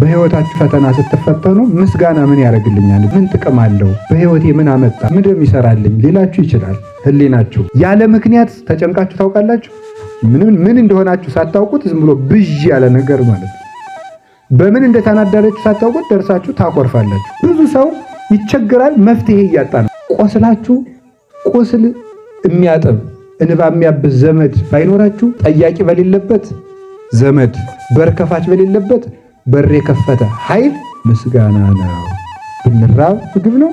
በህይወታችሁ ፈተና ስትፈተኑ ምስጋና ምን ያደርግልኛል? ምን ጥቅም አለው? በህይወቴ ምን አመጣ? ምንድን ይሰራልኝ ሊላችሁ ይችላል ህሊናችሁ። ያለ ምክንያት ተጨንቃችሁ ታውቃላችሁ? ምን እንደሆናችሁ ሳታውቁት ዝም ብሎ ብዥ ያለ ነገር ማለት ነው። በምን እንደተናደረችሁ ሳታውቁት ደርሳችሁ ታቆርፋላችሁ። ብዙ ሰው ይቸገራል፣ መፍትሄ እያጣ ነው። ቆስላችሁ ቁስል የሚያጥብ እንባ የሚያብስ ዘመድ ባይኖራችሁ ጠያቂ በሌለበት ዘመድ፣ በር ከፋች በሌለበት በር የከፈተ ኃይል ምስጋና ነው። ብንራብ ምግብ ነው።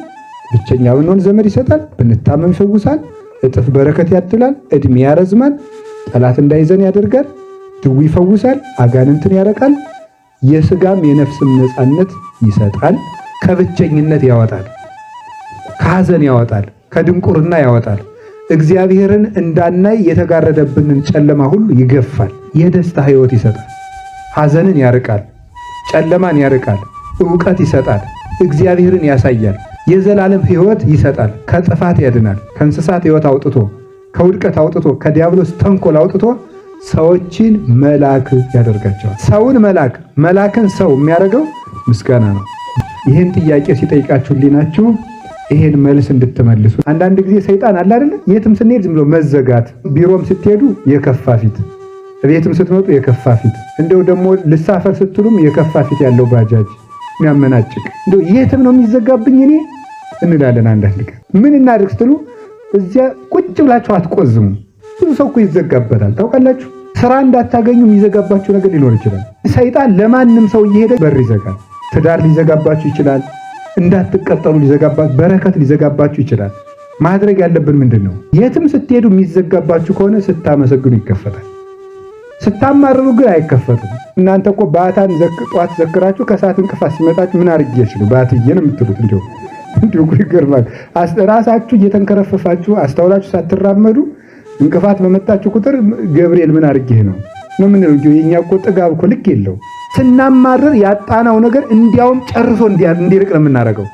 ብቸኛ ብንሆን ዘመድ ይሰጣል። ብንታመም ይፈውሳል። እጥፍ በረከት ያድላል። እድሜ ያረዝማል። ጠላት እንዳይዘን ያደርጋል። ድዊ ይፈውሳል። አጋንንትን ያረቃል። የስጋም የነፍስም ነፃነት ይሰጣል። ከብቸኝነት ያወጣል። ከሐዘን ያወጣል። ከድንቁርና ያወጣል። እግዚአብሔርን እንዳናይ የተጋረደብንን ጨለማ ሁሉ ይገፋል። የደስታ ሕይወት ይሰጣል። ሐዘንን ያርቃል። ጨለማን ያርቃል። ዕውቀት ይሰጣል። እግዚአብሔርን ያሳያል። የዘላለም ሕይወት ይሰጣል። ከጥፋት ያድናል። ከእንስሳት ሕይወት አውጥቶ ከውድቀት አውጥቶ ከዲያብሎስ ተንኮል አውጥቶ ሰዎችን መልአክ ያደርጋቸዋል። ሰውን መልአክ፣ መልአክን ሰው የሚያደርገው ምስጋና ነው። ይህን ጥያቄ ሲጠይቃችሁ ህሊናችሁ ይሄን መልስ እንድትመልሱ። አንዳንድ ጊዜ ሰይጣን አለ አይደል? የትም ስንሄድ ዝም ብሎ መዘጋት፣ ቢሮም ስትሄዱ የከፋ ፊት፣ ቤትም ስትመጡ የከፋ ፊት፣ እንደው ደግሞ ልሳፈር ስትሉም የከፋ ፊት ያለው ባጃጅ የሚያመናጭቅ፣ እንደው የትም ነው የሚዘጋብኝ እኔ እንላለን። አንዳንድ ቀን ምን እናድርግ ስትሉ እዚያ ቁጭ ብላችሁ አትቆዝሙ። ብዙ ሰው እኮ ይዘጋበታል ታውቃላችሁ። ስራ እንዳታገኙ የሚዘጋባችሁ ነገር ሊኖር ይችላል። ሰይጣን ለማንም ሰው እየሄደ በር ይዘጋል። ትዳር ሊዘጋባችሁ ይችላል። እንዳትቀጠሉ ሊዘጋባችሁ፣ በረከት ሊዘጋባችሁ ይችላል። ማድረግ ያለብን ምንድን ነው? የትም ስትሄዱ የሚዘጋባችሁ ከሆነ ስታመሰግኑ ይከፈታል። ስታማርሩ ግን አይከፈትም። እናንተ እኮ ባታን ጠዋት ዘክራችሁ ከሰዓት እንቅፋት ሲመጣችሁ ምን አድርጌሽ ነው ባትዬ ነው የምትሉት። እንዲሁ ይገርማል። ራሳችሁ እየተንከረፈፋችሁ አስተውላችሁ ሳትራመዱ እንቅፋት በመጣችሁ ቁጥር ገብርኤል ምን አድርጌህ ነው ምንድነው? የኛ እኮ ጥጋብ እኮ ልክ የለው። ስናማርር ያጣናው ነገር እንዲያውም ጨርሶ እንዲርቅ ነው የምናደርገው።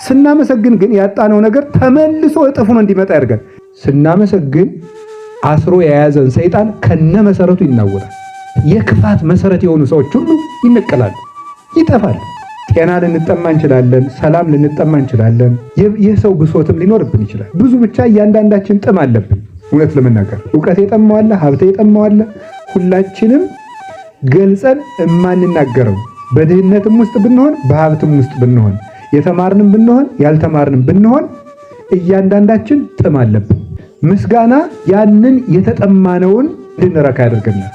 ስናመሰግን ግን ያጣናው ነገር ተመልሶ እጥፍ ሆኖ እንዲመጣ ያደርጋል። ስናመሰግን አስሮ የያዘን ሰይጣን ከነ መሰረቱ ይናወጣል። የክፋት መሰረት የሆኑ ሰዎች ሁሉ ይነቀላሉ፣ ይጠፋሉ። ጤና ልንጠማ እንችላለን። ሰላም ልንጠማ እንችላለን። የሰው ብሶትም ሊኖርብን ይችላል። ብዙ ብቻ እያንዳንዳችን ጥም አለብን። እውነት ለመናገር ዕውቀት የጠማዋለ፣ ሀብት የጠማዋለ፣ ሁላችንም ገልጸን የማንናገረው በድህነትም ውስጥ ብንሆን በሀብትም ውስጥ ብንሆን የተማርንም ብንሆን ያልተማርንም ብንሆን እያንዳንዳችን ጥም አለብን። ምስጋና ያንን የተጠማነውን እንድንረካ ያደርገናል።